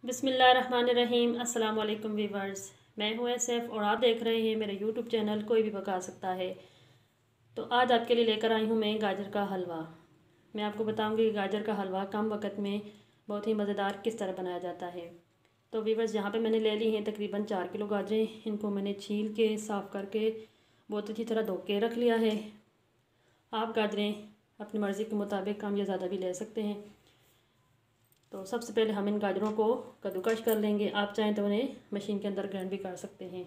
बिस्मिल्लाहिर्रहमानिर्रहीम। अस्सलाम वालेकुम वीवर्स, मैं हूँ एसएफ और आप देख रहे हैं मेरा यूट्यूब चैनल कोई भी पका सकता है। तो आज आपके लिए लेकर आई हूँ मैं गाजर का हलवा। मैं आपको बताऊँगी कि गाजर का हलवा कम वक्त में बहुत ही मज़ेदार किस तरह बनाया जाता है। तो वीवर्स, यहाँ पे मैंने ले ली हैं तकरीबन 4 किलो गाजरें। इनको मैंने छील के साफ़ करके बहुत अच्छी तरह धो के रख लिया है। आप गाजरें अपनी मर्ज़ी के मुताबिक कम या ज़्यादा भी ले सकते हैं। तो सबसे पहले हम इन गाजरों को कद्दूकश कर लेंगे। आप चाहें तो उन्हें मशीन के अंदर ग्राइंड भी कर सकते हैं।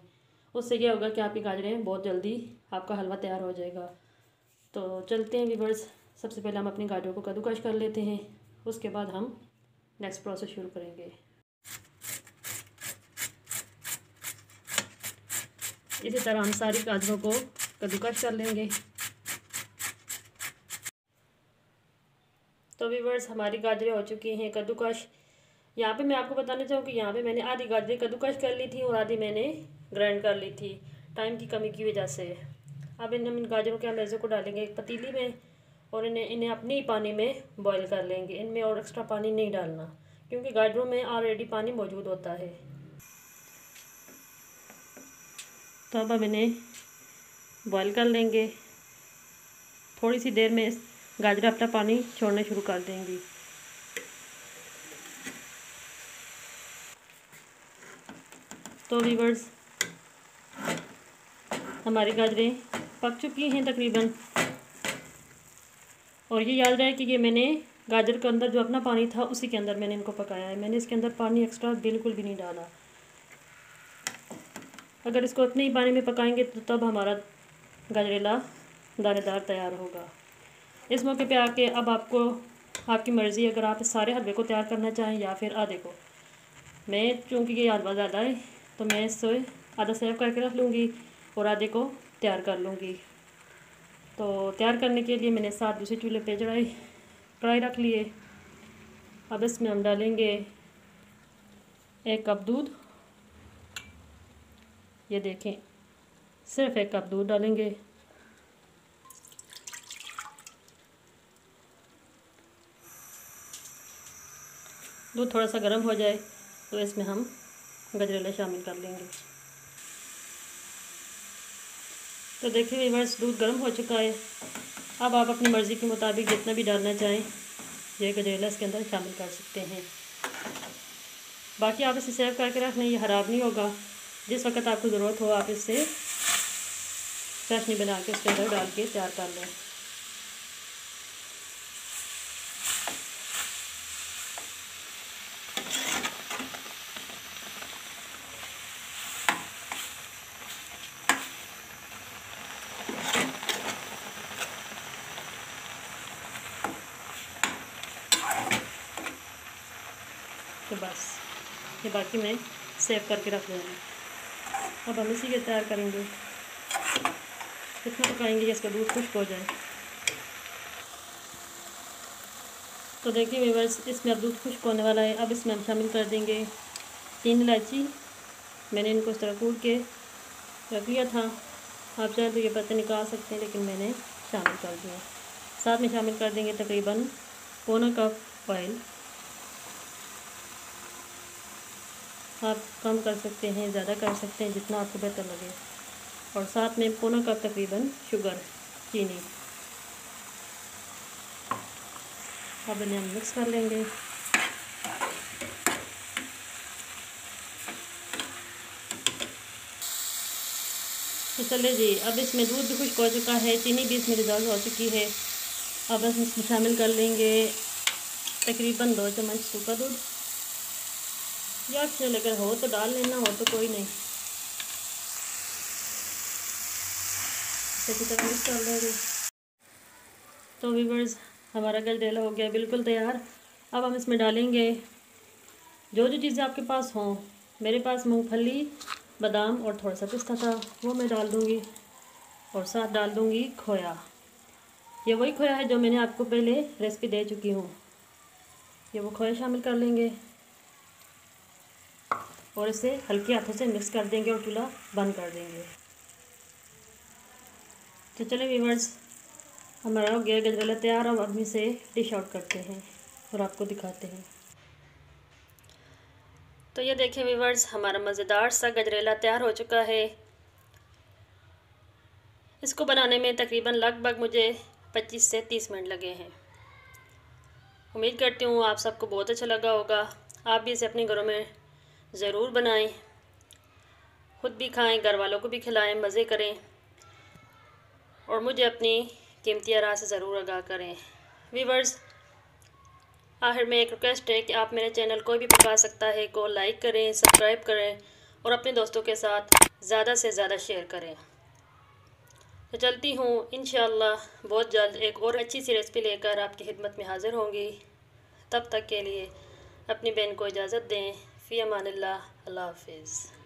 उससे क्या होगा कि आपकी गाजरें बहुत जल्दी आपका हलवा तैयार हो जाएगा। तो चलते हैं वीवर्स, सबसे पहले हम अपनी गाजरों को कद्दूकश कर लेते हैं। उसके बाद हम नेक्स्ट प्रोसेस शुरू करेंगे। इसी तरह हम सारी गाजरों को कद्दूकश कर लेंगे। तो वीवर्स, हमारी गाजरें हो चुकी हैं कद्दूकश। यहाँ पे मैं आपको बताना चाहूँ कि यहाँ पे मैंने आधी गाजरें कद्दूकश कर ली थी और आधी मैंने ग्राइंड कर ली थी टाइम की कमी की वजह से। अब इन गाजरों के हम रेज़े को डालेंगे एक पतीली में और इन्हें अपने ही पानी में बॉईल कर लेंगे। इनमें और एक्स्ट्रा पानी नहीं डालना क्योंकि गाजरों में ऑलरेडी पानी मौजूद होता है। तो अब हम इन्हें बॉईल कर लेंगे। थोड़ी सी देर में गाजर अपना पानी छोड़ना शुरू कर देंगी। तो वीवर्स, हमारी गाजरें पक चुकी हैं तकरीबन। और ये याद रहे कि ये मैंने गाजर के अंदर जो अपना पानी था उसी के अंदर मैंने इनको पकाया है। मैंने इसके अंदर पानी एक्स्ट्रा बिल्कुल भी नहीं डाला। अगर इसको अपने ही पानी में पकाएंगे तो तब हमारा गजरेला दानेदार तैयार होगा। इस मौके पे आके अब आपको आपकी मर्ज़ी, अगर आप इस सारे हलवे को तैयार करना चाहें या फिर आधे को। मैं चूँकि ये हलवा ज़्यादा है तो मैं इससे आधा सेव करके रख लूँगी और आधे को तैयार कर लूँगी। तो तैयार करने के लिए मैंने 7 दूसरे चूल्हे पे कढ़ाई रख लिए। अब इसमें हम डालेंगे 1 कप दूध। ये देखें, सिर्फ 1 कप दूध डालेंगे। दूध थोड़ा सा गर्म हो जाए तो इसमें हम गजरेला शामिल कर लेंगे। तो देखिए वीवर्स, दूध गर्म हो चुका है। अब आप अपनी मर्ज़ी के मुताबिक जितना भी डालना चाहें ये गजरेला इसके अंदर शामिल कर सकते हैं। बाकी आप इसे सेव करके रख लें, ये ख़राब नहीं होगा। जिस वक्त आपको ज़रूरत हो आप इससे चाशनी बना के उसके अंदर डाल के तैयार कर लें। तो बस ये बाकी मैं सेव करके रख लूँगी। अब हम इसी के तैयार करेंगे। कितना पकाएंगे कि इसका दूध खुश्क हो जाए। तो देखिए व्यूअर्स, इसमें अब दूध खुश्क होने वाला है। अब इसमें हम शामिल कर देंगे 3 इलायची। मैंने इनको इस तरह कूट के रख लिया था। आप चाहे तो ये पत्ते निकाल सकते हैं, लेकिन मैंने शामिल कर दिया। साथ में शामिल कर देंगे तकरीबन पौना कप ऑयल। आप कम कर सकते हैं, ज़्यादा कर सकते हैं, जितना आपको बेहतर लगे। और साथ में पौना कप तकरीबन शुगर, चीनी। अब इन्हें हम मिक्स कर लेंगे। तो चले जी, अब इसमें दूध भी खुश्क हो चुका है, चीनी भी इसमें डिज़ोल्व हो चुकी है। अब हम इसमें शामिल कर लेंगे तकरीबन 2 चम्मच सूखा दूध। या ऑप्शनल, अगर हो तो डाल लेना, हो तो कोई नहीं। अच्छी तरह मिक्स कर लेंगे। तो व्यूअर्स, हमारा गजरेला हो गया बिल्कुल तैयार। अब हम इसमें डालेंगे जो जो चीज़ें आपके पास हों। मेरे पास मूंगफली, बादाम और थोड़ा सा पिस्ता था, वो मैं डाल दूँगी। और साथ डाल दूँगी खोया। ये वही खोया है जो मैंने आपको पहले रेसिपी दे चुकी हूँ। ये वो खोया शामिल कर लेंगे और इसे हल्के हाथों से मिक्स कर देंगे और चूल्हा बंद कर देंगे। तो चलिए व्यूअर्स, हमारा हो गया गजरेला तैयार। अब हम इसे 'से डिश आउट करते हैं और आपको दिखाते हैं। तो चलिए व्यूअर्स, हमारा गजरेला तैयार। अब हम इसे डिश आउट करते हैं और आपको दिखाते हैं। तो चलिए व्यूअर्स, हमारा गजरेला तैयार। अब हम इसे डिश आउट करते हैं और आपको दिखाते हैं। तो चलिए व्यूअर्स, हमारा गजरेला तैयार। अब हम इसे डिश आउट करते हैं और आपको दिखाते हैं। तो ये देखें व्यूअर्स, हमारा मज़ेदार सा गजरेला तैयार हो चुका है। इसको बनाने में तकरीबन लगभग मुझे 25 से 30 मिनट लगे हैं। उम्मीद करती हूँ आप सबको बहुत अच्छा लगा होगा। आप भी इसे अपने घरों में ज़रूर बनाएं, खुद भी खाएं, घर वालों को भी खिलाएं, मज़े करें और मुझे अपनी कीमती राय से ज़रूर आगाह करें। व्यूअर्स, आखिर में एक रिक्वेस्ट है कि आप मेरे चैनल कोई भी पका सकता है को लाइक करें, सब्सक्राइब करें और अपने दोस्तों के साथ ज़्यादा से ज़्यादा शेयर करें। तो चलती हूँ, इंशाअल्लाह बहुत जल्द एक और अच्छी सी रेसिपी लेकर आपकी खिदमत में हाज़िर होंगी। तब तक के लिए अपनी बहन को इजाज़त दें। फ़ी अमानिल्लाह, अल्लाह हाफ़िज़।